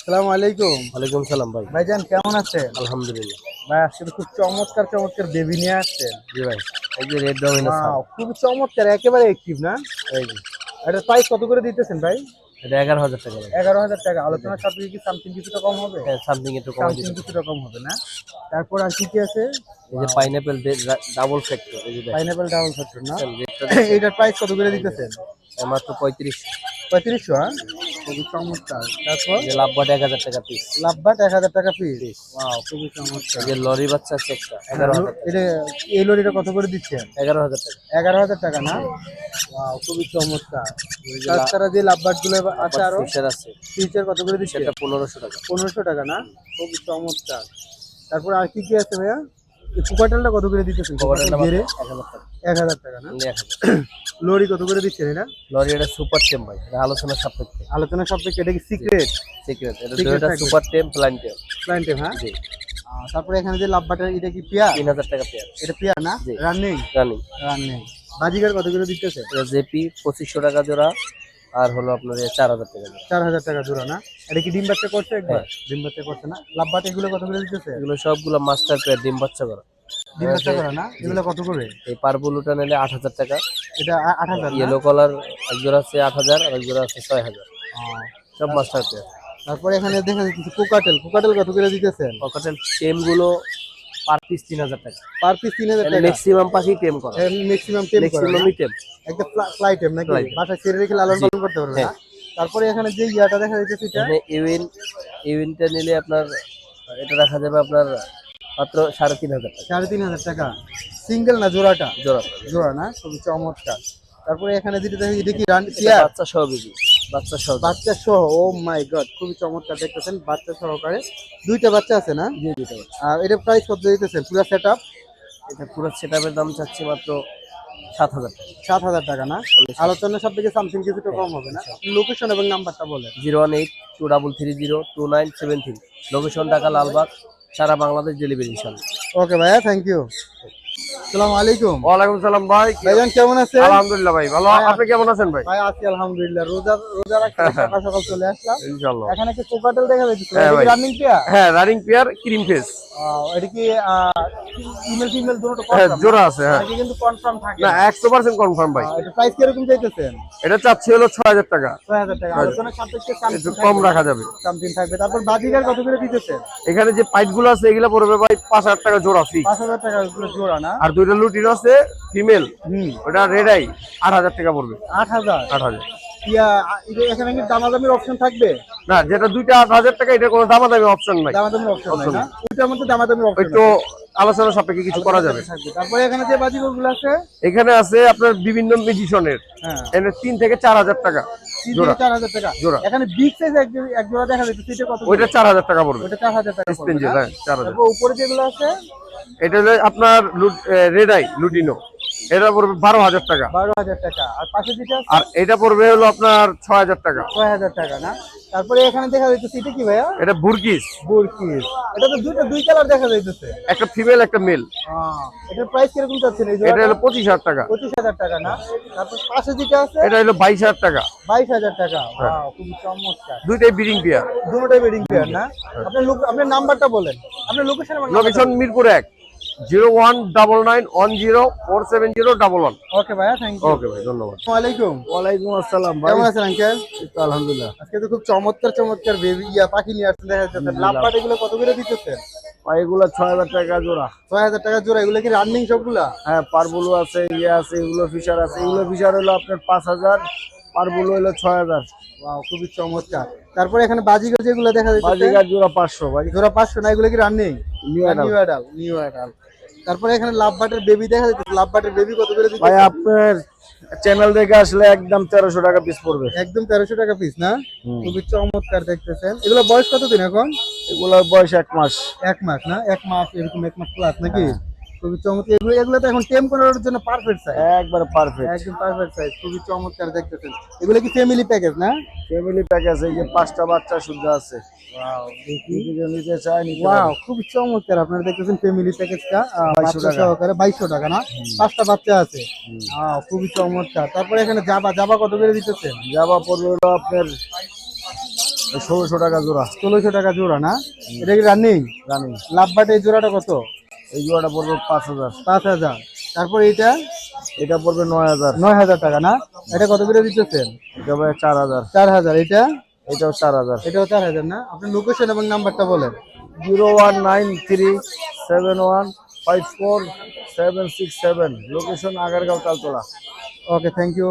আসসালামু আলাইকুম। ওয়ালাইকুম সালাম ভাই। ভাইজান কেমন আছেন? আলহামদুলিল্লাহ। ভাই আজকে তো খুব চমৎকার চমৎকার বেবি নিয়ে আসছেন। জি ভাই। এই যে রেড ডমিনো সার। ওয়াও, খুব চমৎকার, একেবারে অ্যাক্টিভ না? এই যে এটার প্রাইস কত করে দিতেছেন ভাই? এটা 11,000 টাকা ভাই। 11,000 টাকা। আলোচনার সাপেক্ষে কি সামথিং কিছুটা কম হবে? হ্যাঁ, সামথিং একটু কমাই সামথিং দিতে। কিছুটা কম হবে না? তারপর আর কি কি আছে? এই যে পাইনাপল ডাবল ফ্যাক্টর এই যে দেখেন। পাইনাপেল ডাবল ফ্যাক্টর না? রেটটা দেখেন। এইটার প্রাইস কত করে দিতেছেন? মাত্র 35। 3500, হ্যাঁ? খুবই চমৎকার। তারপর এই যে লাভবাট 1000 টাকা পিস। লাভবাট 1000 টাকা পিস। ওয়াও, খুবই চমৎকার। এই যে লরি বাচ্চা আছে একটা 11,000 টাকা। এটা এই লরিটা কত করে দিচ্ছেন? 11,000 টাকা। 11,000 টাকা না? ওয়াও, খুবই চমৎকার। তাছাড়া যে লাভবার্ড গুলো আছে আরো ফিশার আছে। ফিচার কত করে দিচ্ছে? সেটা 1500 টাকা। 1500 টাকা না? খুবই চমৎকার। তারপর আর কি কি আছে ভাইয়া? এই কোকাটেলটা কত করে দিতেছেন? কোকাটেলটা গেরে 1000 টাকা। 1000 টাকা না? only 1000। লরি কত করে দিচ্ছেন এটা? লরি এটা সুপার টেম ভাই। এটা আলোচনার সাপেক্ষে। আলোচনা সাপেক্ষে এটা কি সিক্রেট? সিক্রেট। এটা Secret দুটোটা থাকবে। সুপার টেম প্ল্যান টেম। ক্লায়েন্টে, হ্যাঁ? জি। তারপরে এখানে যে লাভবার্ডটা এটা কি পেয়ার? 3000 টাকা পেয়ার। এটা পেয়ার না? জি। রানিং? রানিং। রানিং। বাজিগার কত করে দিতেছে? এটা জেপি 2500 টাকা জোড়া আর হলো আপনার 4000 টাকা জোড়া। 4000 টাকা জোড়া না? এটা কি ডিম বাচ্চা করছে একবার? হ্যাঁ। ডিম বাচ্চা করছে না? লাভবার্ড এগুলো কত করে দিতেছে? এগুলো সবগুলো মাস্টার পেয়ার ডিম বাচ্চা করা। ডিম বাচ্চা করা না? এগুলো কত করে? এই পারবুলুটা নিলে 8000 টাকা। এটা 8000 না? ইয়েলো কলার এক জোড়া আছে 8000 আর এক জোড়া আছে 6000। সব মাস্টার পেয়ার। তারপরে এখানে দেখা যাচ্ছে কোকাটেল কত করে দিতেছেন? পকেটের টেম গুলো পার পিস 3000 টাকা। পার পিস 3000 টাকা। ম্যাক্সিমাম পাখি টেম করা। ম্যাক্সিমাম টেম করা না? ম্যাক্সিমামই টেম। একটা ফ্লাই টেম নাকি? Fly tame। বাসায় ছেড়ে রেখে লালন পালন করতে পারবে না? হ্যাঁ। তারপরে এখানে যে ইয়াটা দেখা যাচ্ছে এটা এখানে ইউইনটা নিলে আপনার এটা রাখা যাবে আপনার মাত্র 3500 টাকা 3500 টাকা। সিঙ্গেল না জোড়াটা? জোড়া। জোড়া না? খুবই চমৎকার। তারপরে এখানে যেটা দেখা এটা কি এটা পেয়ার? বাচ্চা সহ বেবি। বাচ্চা সহ। বাচ্চা সহ। ও মাই গড, খুবই চমৎকার দেখতেছেন, বাচ্চা সহকারে। দুইটা বাচ্চা আছে না? জি দুটো বাচ্চা। আর এটা প্রাইস কত দিতেছেন পুরো সেটআপ? এটা পুরো সেটআপের দাম চাচ্ছি মাত্র 7000 টাকা। 7000 টাকা না? আলোচনার সব থেকে সামথিং কিছুটা কম হবে না? লোকেশন এবং নাম্বারটা বলেন। 01823302973। লোকেশন ঢাকা লালবাগ, সারা বাংলাদেশ ডেলিভারি ইনশাআল্লাহ। ওকে ভাইয়া, থ্যাংক ইউ। আসসালামু আলাইকুম। ওয়ালাইকুম সালাম ভাই। ভাইজান কেমন আছেন? আলহামদুলিল্লাহ ভাই ভালো। আপনি কেমন আছেন ভাই? ভাই আছি আলহামদুলিল্লাহ। রোজা রাখতে সকাল সকাল চলে আসলাম। ইনশাআল্লাহ। এখানে একটা কোকাটেল দেখা যাচ্ছে। হ্যাঁ ভাই। Running pair? হ্যাঁ, রানিং পেয়ার ক্রিম ফেস। এটা কি ইমেল ফিমেল দুটো হ্যাঁ, কনফার্ম? জোড়া আছে। হ্যাঁ, নাকি কিন্তু কনফার্ম থাকে না না? 100% কনফার্ম ভাই। এটা প্রাইস কিরকম চাইতেছেন? এটা চাচ্ছি হলো 6000 টাকা। 6000 টাকা। আলোচনার সাপেক্ষে একটু কম রাখা যাবে। সামথিং থাকবে। তারপর বাজিগার কত করে দিতেছেন? এখানে যে পাইট গুলো আছে এগুলা পড়বে ভাই 5000 টাকা জোড়া ফিক্স। 5000 টাকা জোড়া না? আর দুইটা লুটিন আছে ফিমেল, ওটা রেডাই 8000 টাকা পড়বে। 8000। 8000। এখানে কি দামাদামির অপশন থাকবে? না, যেটা দুইটা 8000 টাকা এটা কোনো দামাদামি অপশন নাই। দামাদামির অপশন নাই না? ওইটার মধ্যে দামাদামির অপশন একটু আলোচনা সাপেক্ষে কিছু করা যাবে। তারপরে এখানে যে বাজিগর গুলো আছে? এখানে আছে আপনার বিভিন্ন মেডিসনের, হ্যাঁ, এখানে 3 থেকে 4000 টাকা 3 জোড়া। থেকে 4000 টাকা জোড়া। এখানে বিগ সাইজ এক জোড়া দেখা যাচ্ছে, সেটা কত? ওইটা 4000 টাকা পড়বে। ওটা 4000 টাকা পড়বে স্পেঞ্জেল, না? হ্যাঁ 4000। তারপর উপরে যেগুলো আছে? এটা হলো আপনার রেডাই লুটিনো, এটা পড়বে 12000 টাকা। 12000 টাকা। আর পাশে যেটা আছে? আর এটা পড়বে হলো আপনার 6000 টাকা। 6000 টাকা না? তারপরে এখানে দেখা যাচ্ছে এটা কি ভাইয়া? এটা বুরকিস। বুরকিস। এটা তো দুই কালার দেখা যাইতেছে। একটা ফিমেল একটা মেল। এটার প্রাইস কিরকম চাচ্ছেন এই এটা জোড়াটা? হলো 25000 টাকা। 25000 টাকা না? তারপর পাশে যেটা আছে? এটা হলো 22000 টাকা। 22000 টাকা। ওয়াও, খুবই চমৎকার। দুইটাই ব্রিডিং পেয়ার। দুটোটাই বেডিং পেয়ার না? আপনার নাম্বারটা বলেন। আপনার লোকেশন এবং লোকেশন মিরপুর 1, 019910470111। ওকে ভাইয়া, থ্যাংক ইউ। ওকে ভাই, ধন্যবাদ। আসসালামু আলাইকুম। ওয়ালাইকুম আসসালাম ভাই। কেমন আছেন আঙ্কেল? আলহামদুলিল্লাহ। আজকে তো খুব চমৎকার চমৎকার বেবি পাখি নিয়ে আসছেন দেখা যাচ্ছে। লাভবাট এগুলো কত করে দিতেছেন? এগুলো 6000 টাকা জোড়া। 6000 টাকা জোড়া। এগুলো কি রানিং সবগুলা? হ্যাঁ, পারবুলু আছে, ইয়ে আছে, এগুলো ফিশার আছে। এগুলো ফিশার হলো আপনার 5000, পারবুলু হলো 6000। ওয়াও, খুবই চমৎকার। তারপরে এখানে বাজিগার যেগুলো দেখা যাচ্ছে, বাজিগার জোড়া 500 ভাই। জোড়া 500 না? এগুলো কি running? New adult. New adult. তারপরে এখানে লাভবাটের বেবি দেখা যাচ্ছে। লাভবাটের বেবি কত করে দিতেছেন? ভাই আপনার চ্যানেল দেখে আসলে একদম 1300 টাকা পিস পড়বে। একদম 1300 টাকা পিস না? খুবই চমৎকার দেখতেছেন। এগুলো বয়স কতদিন এখন? এগুলোর বয়স 1 মাস। 1 মাস না? 1 মাস, এরকম 1 মাস প্লাস নাকি? খুবই চমৎকার। এগুলো তো এখন টেম করার জন্য পারফেক্ট সাইজ। একবারে পারফেক্ট। একদম পারফেক্ট সাইজ। খুবই চমৎকার দেখতেছেন। এগুলো কি ফ্যামিলি প্যাকেজ না? ফ্যামিলি প্যাকেজ, এই যে 5টা বাচ্চা শুদ্ধ আছে। ওয়াও, দেখি। যদি নিতে চাই নিতে ওয়াও, পারেন। খুবই চমৎকার। আপনারা দেখতেছেন ফ্যামিলি প্যাকেজটা 2200 বাচ্চা টাকা। সহকারে 2200 টাকা না? 5টা বাচ্চা আছে। খুবই চমৎকার। তারপরে এখানে জাবা কত করে দিতেছেন? জাবা পড়বে হলো আপনার 1600 টাকা জোড়া 1600 টাকা জোড়া না? এটা কি রানিং? রানিং। লাভবাট এই জোড়াটা কত? এই জোড়াটা পড়বে 5000। 5000। তারপর এইটা এটা পড়বে 9000। 9000 টাকা না? এটা কত করে দিতেছেন? এটা ভাই 4000। 4000। এটা এটাও 4000। এটাও 4000 না? আপনার লোকেশন এবং নাম্বারটা বলেন। 01937154 767, location Agargaon Taltala. Okay, thank you.